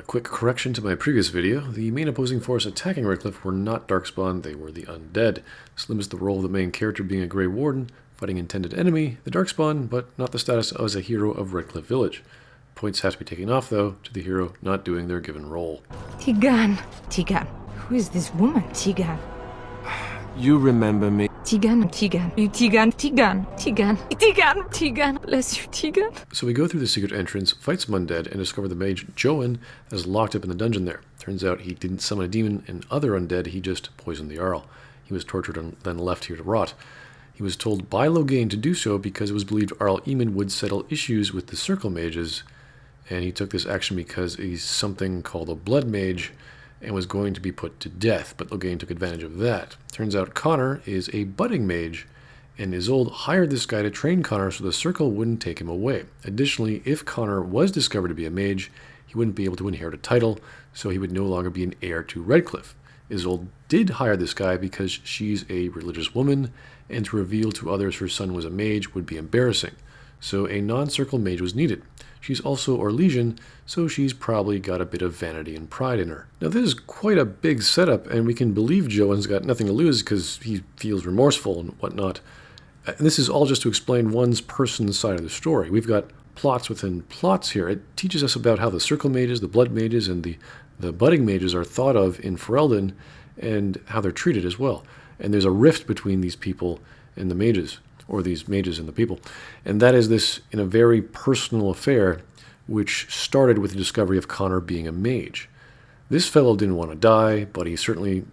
Quick correction to my previous video. The main opposing force attacking Redcliffe were not Darkspawn, they were the Undead. This limits the role of the main character being a Grey Warden, fighting intended enemy, the Darkspawn, but not the status as a hero of Redcliffe Village. Points have to be taken off, though, to the hero not doing their given role. Teagan. Teagan. Who is this woman, Teagan? You remember me. Teagan. Bless you, Teagan. So we go through the secret entrance, fight some undead, and discover the mage Jowan is locked up in the dungeon there. Turns out he didn't summon a demon and other undead, he just poisoned the Jarl. He was tortured and then left here to rot. He was told by Loghain to do so because it was believed Arl Eamon would settle issues with the circle mages, and he took this action because he's something called a bloodmage and was going to be put to death, but Loghain took advantage of that. Turns out Connor is a budding mage, and Isolde hired this guy to train Connor so the circle wouldn't take him away. Additionally, if Connor was discovered to be a mage, he wouldn't be able to inherit a title, so he would no longer be an heir to Redcliffe. Isolde did hire this guy because she's a religious woman, and to reveal to others her son was a mage would be embarrassing. So a non-circle mage was needed. She's also Orlesian, so she's probably got a bit of vanity and pride in her. Now this is quite a big setup, and we can believe Jowan's got nothing to lose because he feels remorseful and whatnot. And this is all just to explain one's person's side of the story. We've got plots within plots here. It teaches us about how the circle mages, the blood mages, and the budding mages are thought of in Ferelden, and how they're treated as well. And there's a rift between these people and the mages, or these mages and the people. And that is this in a very personal affair, which started with the discovery of Connor being a mage. This fellow didn't want to die, but he certainly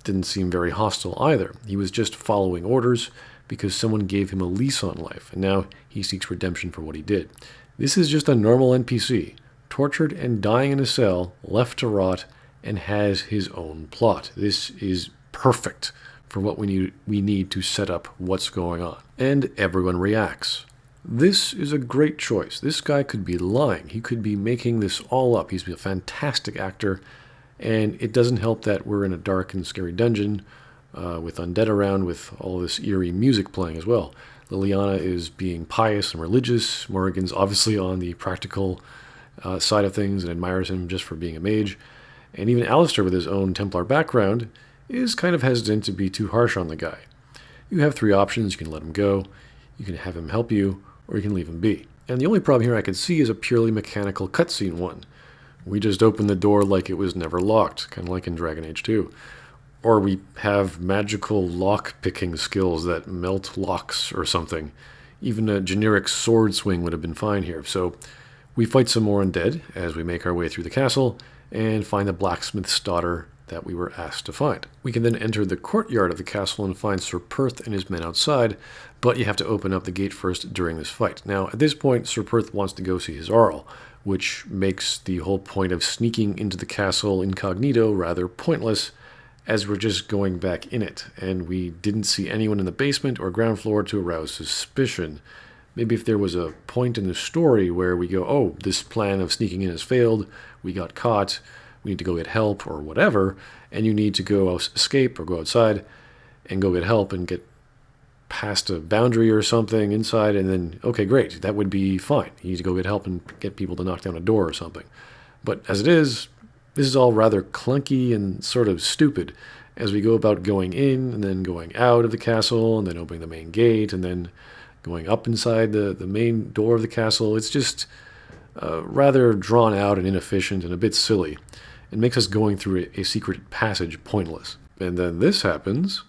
didn't seem very hostile either. He was just following orders because someone gave him a lease on life, and now he seeks redemption for what he did. This is just a normal NPC, tortured and dying in a cell, left to rot, and has his own plot. This is perfect for what we need to set up what's going on. And everyone reacts. This is a great choice. This guy could be lying. He could be making this all up. He's a fantastic actor, and it doesn't help that we're in a dark and scary dungeon with undead around, with all this eerie music playing as well. Liliana is being pious and religious. Morrigan's obviously on the practical side of things and admires him just for being a mage. And even Alistair, with his own Templar background, is kind of hesitant to be too harsh on the guy. You have three options. You can let him go, you can have him help you, or you can leave him be. And the only problem here I could see is a purely mechanical cutscene one. We just opened the door like it was never locked, kind of like in Dragon Age 2. Or we have magical lock-picking skills that melt locks or something. Even a generic sword swing would have been fine here. So we fight some more undead as we make our way through the castle and find the blacksmith's daughter that we were asked to find. We can then enter the courtyard of the castle and find Sir Perth and his men outside, but you have to open up the gate first during this fight. Now, at this point, Sir Perth wants to go see his Arl, which makes the whole point of sneaking into the castle incognito rather pointless, as we're just going back in it, and we didn't see anyone in the basement or ground floor to arouse suspicion. Maybe if there was a point in the story where we go, oh, this plan of sneaking in has failed, we got caught, we need to go get help or whatever, and you need to go escape or go outside and go get help and get past a boundary or something inside, and then, okay, great, that would be fine. You need to go get help and get people to knock down a door or something. But as it is, this is all rather clunky and sort of stupid as we go about going in and then going out of the castle and then opening the main gate and then going up inside the main door of the castle. It's just rather drawn out and inefficient and a bit silly. It makes us going through a secret passage pointless. And then this happens.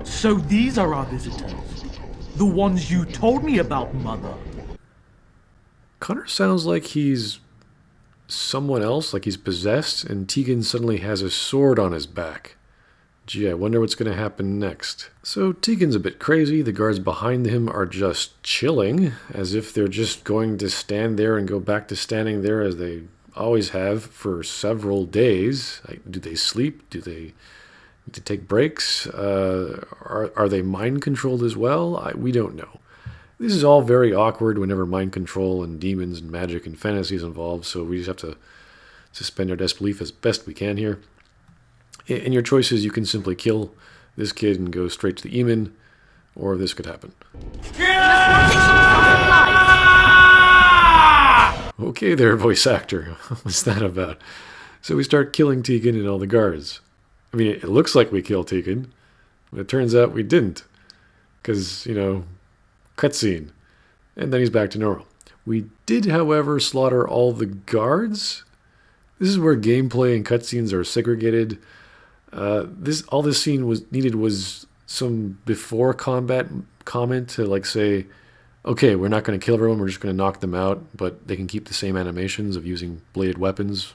So these are our visitors. The ones you told me about, Mother. Connor sounds like he's someone else, like he's possessed, and Teagan suddenly has a sword on his back. Gee, I wonder what's going to happen next. So Teagan's a bit crazy. The guards behind him are just chilling, as if they're just going to stand there and go back to standing there as they always have for several days. Do they sleep? Do they need to take breaks? Are they mind controlled as well? We don't know. This is all very awkward whenever mind control and demons and magic and fantasy is involved, so we just have to suspend our disbelief as best we can here. In your choices, you can simply kill this kid and go straight to the Eamon, or this could happen. Okay there, voice actor. What's that about? So we start killing Teagan and all the guards. I mean, it looks like we killed Teagan, but it turns out we didn't. Because, cutscene. And then he's back to normal. We did, however, slaughter all the guards. This is where gameplay and cutscenes are segregated. All this scene was some before combat comment to say, okay, we're not going to kill everyone, we're just going to knock them out, but they can keep the same animations of using bladed weapons.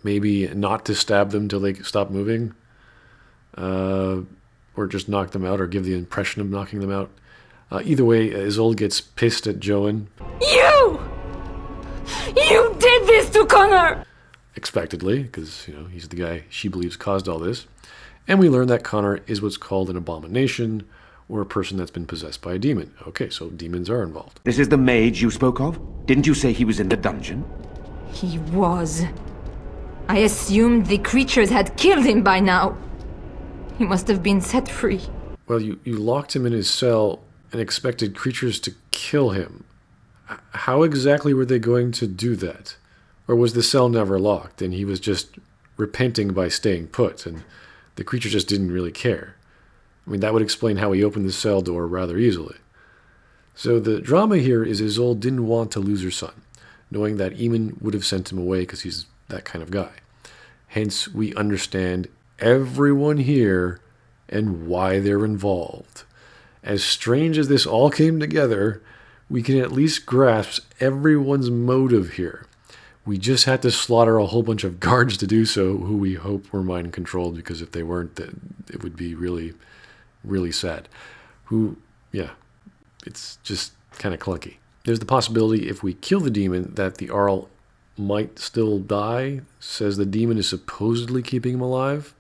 Maybe not to stab them till they stop moving. Or just knock them out, or give the impression of knocking them out. Either way, Isolde gets pissed at Jowan. You did this to Connor! Expectedly, because, he's the guy she believes caused all this. And we learn that Connor is what's called an abomination, or a person that's been possessed by a demon. Okay, so demons are involved. This is the mage you spoke of? Didn't you say he was in the dungeon? He was. I assumed the creatures had killed him by now. He must have been set free. Well, you locked him in his cell and expected creatures to kill him. How exactly were they going to do that? Or was the cell never locked and he was just repenting by staying put and the creature just didn't really care? I mean, that would explain how he opened the cell door rather easily. So the drama here is Isolde didn't want to lose her son, knowing that Eamon would have sent him away because he's that kind of guy. Hence, we understand everyone here and why they're involved. As strange as this all came together, we can at least grasp everyone's motive here. We just had to slaughter a whole bunch of guards to do so, who we hope were mind controlled, because if they weren't, it would be really, really sad. It's just kind of clunky. There's the possibility if we kill the demon that the Arl might still die, says the demon is supposedly keeping him alive.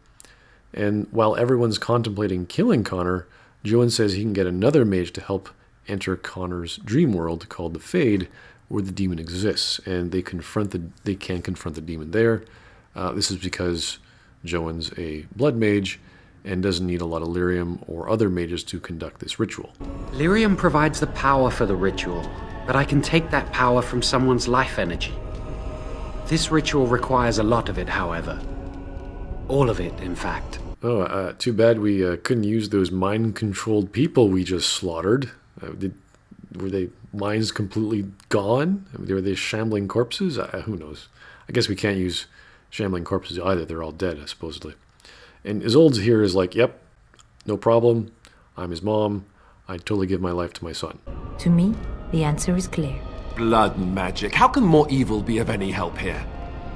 And while everyone's contemplating killing Connor, Jowan says he can get another mage to help enter Connor's dream world called the Fade, where the demon exists, and they can confront the demon there. This is because Jowan's a blood mage and doesn't need a lot of lyrium or other mages to conduct this ritual. Lyrium provides the power for the ritual, but I can take that power from someone's life energy. This ritual requires a lot of it, however. All of it, in fact. Oh, too bad we couldn't use those mind-controlled people we just slaughtered. Were they minds completely gone? Were they shambling corpses? Who knows? I guess we can't use shambling corpses either. They're all dead, supposedly. And Isolde here is like, yep, no problem. I'm his mom. I'd totally give my life to my son. To me, the answer is clear. Blood magic. How can more evil be of any help here?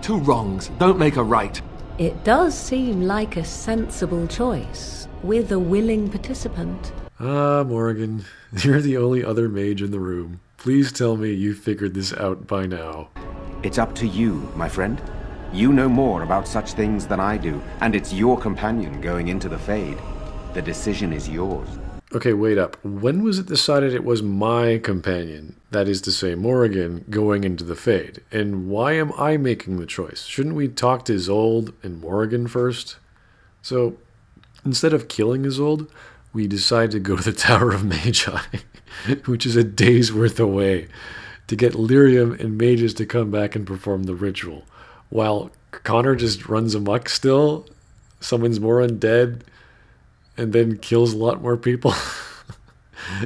Two wrongs don't make a right. It does seem like a sensible choice, with a willing participant. Ah, Morrigan, you're the only other mage in the room. Please tell me you figured this out by now. It's up to you, my friend. You know more about such things than I do, and it's your companion going into the Fade. The decision is yours. Okay, wait up. When was it decided it was my companion, that is to say Morrigan, going into the Fade? And why am I making the choice? Shouldn't we talk to Isolde and Morrigan first? So, instead of killing Isolde, we decide to go to the Tower of Magi, which is a day's worth away, to get lyrium and mages to come back and perform the ritual. While Connor just runs amok still, summons more undead, and then kills a lot more people.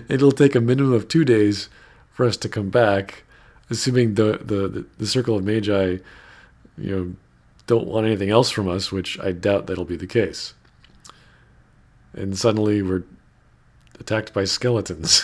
It'll take a minimum of 2 days for us to come back, assuming the Circle of Magi, don't want anything else from us, which I doubt that'll be the case. And suddenly we're attacked by skeletons.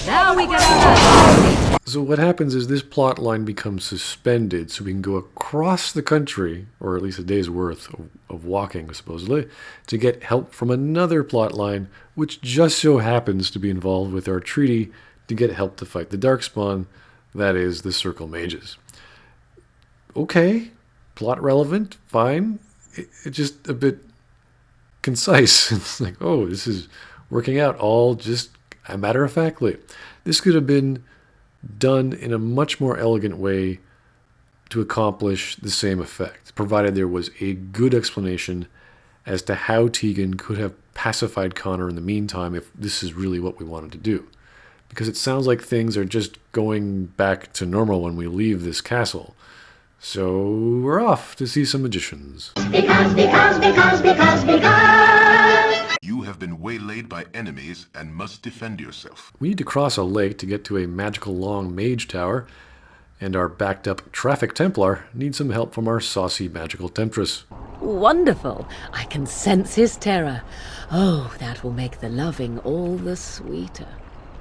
Now we get our So what happens is this plot line becomes suspended so we can go across the country, or at least a day's worth of walking, supposedly, to get help from another plot line, which just so happens to be involved with our treaty to get help to fight the Darkspawn, that is, the Circle Mages. Okay, plot relevant, fine. It's just a bit concise. It's like, oh, this is working out all just matter-of-factly. This could have been done in a much more elegant way to accomplish the same effect, provided there was a good explanation as to how Teagan could have pacified Connor in the meantime if this is really what we wanted to do. Because it sounds like things are just going back to normal when we leave this castle. So we're off to see some magicians. Because. You have been waylaid by enemies and must defend yourself. We need to cross a lake to get to a magical long mage tower, and our backed up traffic Templar needs some help from our saucy magical temptress. Wonderful. I can sense his terror. Oh, that will make the loving all the sweeter.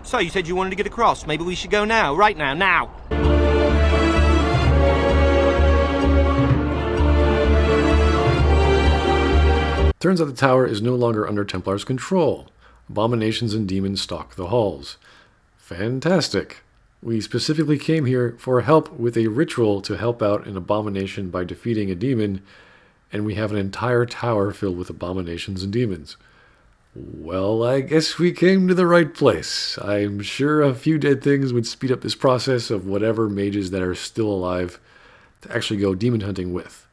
So you said you wanted to get across. Maybe we should go now. Right now. Now! Turns out the tower is no longer under Templar's control. Abominations and demons stalk the halls. Fantastic. We specifically came here for help with a ritual to help out an abomination by defeating a demon, and we have an entire tower filled with abominations and demons. Well, I guess we came to the right place. I'm sure a few dead things would speed up this process of whatever mages that are still alive to actually go demon hunting with.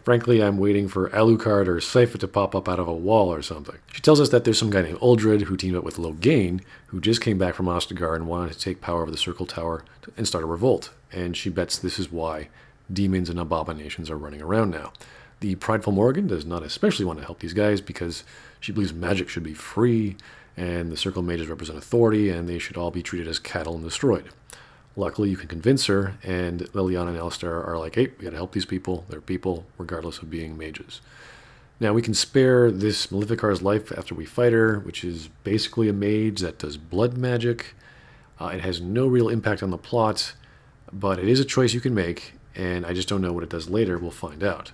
Frankly, I'm waiting for Alucard or Sypha to pop up out of a wall or something. She tells us that there's some guy named Uldred who teamed up with Loghain, who just came back from Ostagar and wanted to take power over the Circle Tower and start a revolt. And she bets this is why demons and abominations are running around now. The prideful Morrigan does not especially want to help these guys because she believes magic should be free, and the Circle Mages represent authority, and they should all be treated as cattle and destroyed. Luckily, you can convince her, and Liliana and Alistair are like, hey, we gotta help these people. They're people, regardless of being mages. Now, we can spare this Maleficar's life after we fight her, which is basically a mage that does blood magic. It has no real impact on the plot, but it is a choice you can make, and I just don't know what it does later. We'll find out.